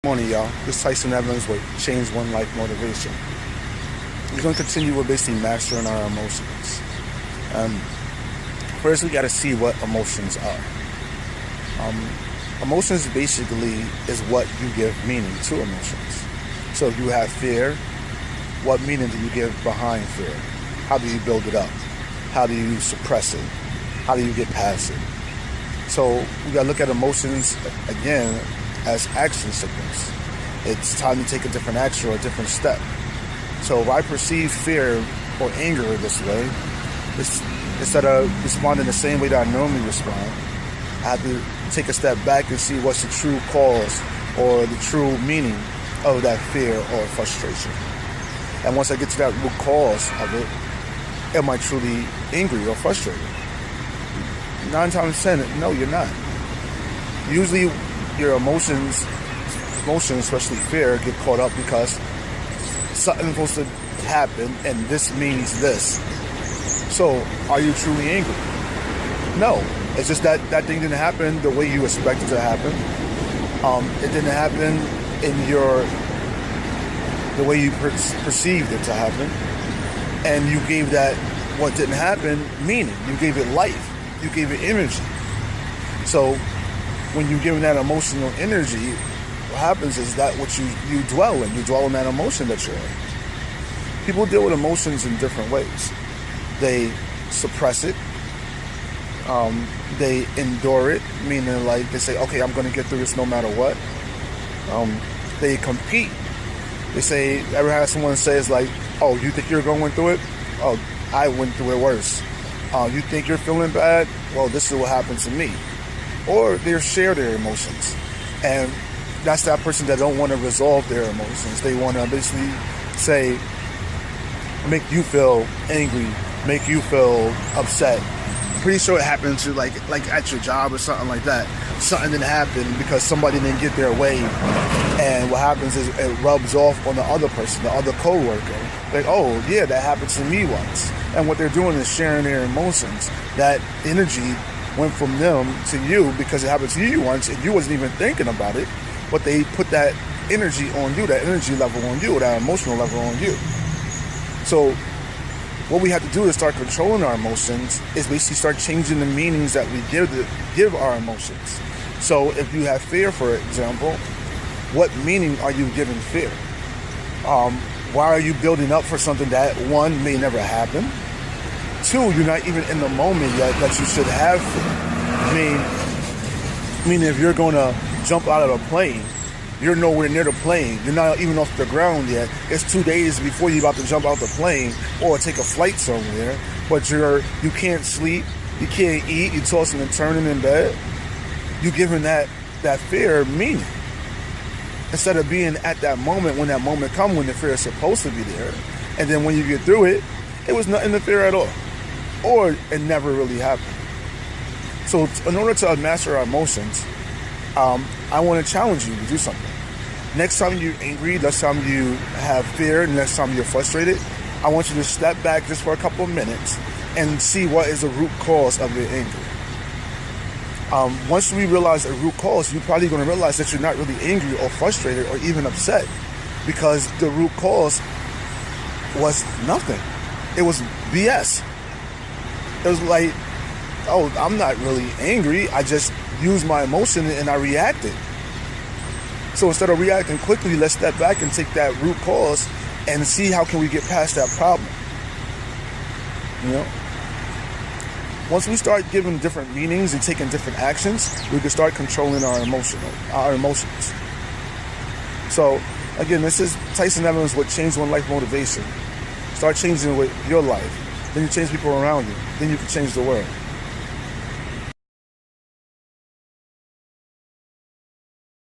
Morning, y'all. This is Tyson Evans with Change One Life Motivation. We're going to continue with basically mastering our emotions. First, we got to see what emotions are. Emotions basically is what you give meaning to emotions. So if you have fear, what meaning do you give behind fear? How do you build it up? How do you suppress it? How do you get past it? So we got to look at emotions again as action signals. It's time to take a different action or a different step. So if I perceive fear or anger this way, instead of responding the same way that I normally respond, I have to take a step back and see what's the true cause or the true meaning of that fear or frustration. And once I get to that root cause of it, am I truly angry or frustrated? 9 times 10, no, you're not. Usually your emotions, especially fear, get caught up because something's supposed to happen and this means this. So, are you truly angry? No. It's just that thing didn't happen the way you expected it to happen. It didn't happen in the way you perceived it to happen. And you gave that what didn't happen meaning. You gave it life. You gave it energy. So, when you're giving that emotional energy, what happens is that what you dwell in. You dwell in that emotion that you're in. People deal with emotions in different ways. They suppress it. They endure it, meaning like they say, okay, I'm going to get through this no matter what. They compete. They say, ever had someone say, it's like, oh, you think you're going through it? Oh, I went through it worse. You think you're feeling bad? Well, this is what happened to me. Or they share their emotions. And that's that person that don't want to resolve their emotions. They want to basically say, make you feel angry, make you feel upset. Pretty sure it happened to like at your job or something like that. Something didn't happen because somebody didn't get their way. And what happens is it rubs off on the other person, the other coworker. Like, oh yeah, that happened to me once. And what they're doing is sharing their emotions. That energy went from them to you because it happened to you once and you wasn't even thinking about it, but they put that energy on you, that energy level on you, that emotional level on you. So what we have to do to start controlling our emotions is basically start changing the meanings that we give our emotions. So if you have fear, for example, what meaning are you giving fear? Why are you building up for something that, one, may never happen? 2, you're not even in the moment yet that you should have fear. Meaning if you're going to jump out of a plane, you're nowhere near the plane. You're not even off the ground yet. It's 2 days before you're about to jump out the plane or take a flight somewhere. But you can't sleep, you can't eat, you're tossing and turning in bed. You're giving that fear meaning. Instead of being at that moment when that moment comes when the fear is supposed to be there. And then when you get through it, it was nothing to fear at all. Or it never really happened. So in order to master our emotions, I want to challenge you to do something. Next time you're angry, next time you have fear, next time you're frustrated, I want you to step back just for a couple of minutes and see what is the root cause of your anger. Once we realize the root cause, you're probably going to realize that you're not really angry or frustrated or even upset because the root cause was nothing. It was BS. It was like, oh, I'm not really angry. I just used my emotion and I reacted. So instead of reacting quickly, let's step back and take that root cause and see how can we get past that problem. You know? Once we start giving different meanings and taking different actions, we can start controlling our emotions. So again, this is Tyson Evans with Change One Life Motivation. Start changing with your life. Then you change people around you. Then you can change the world.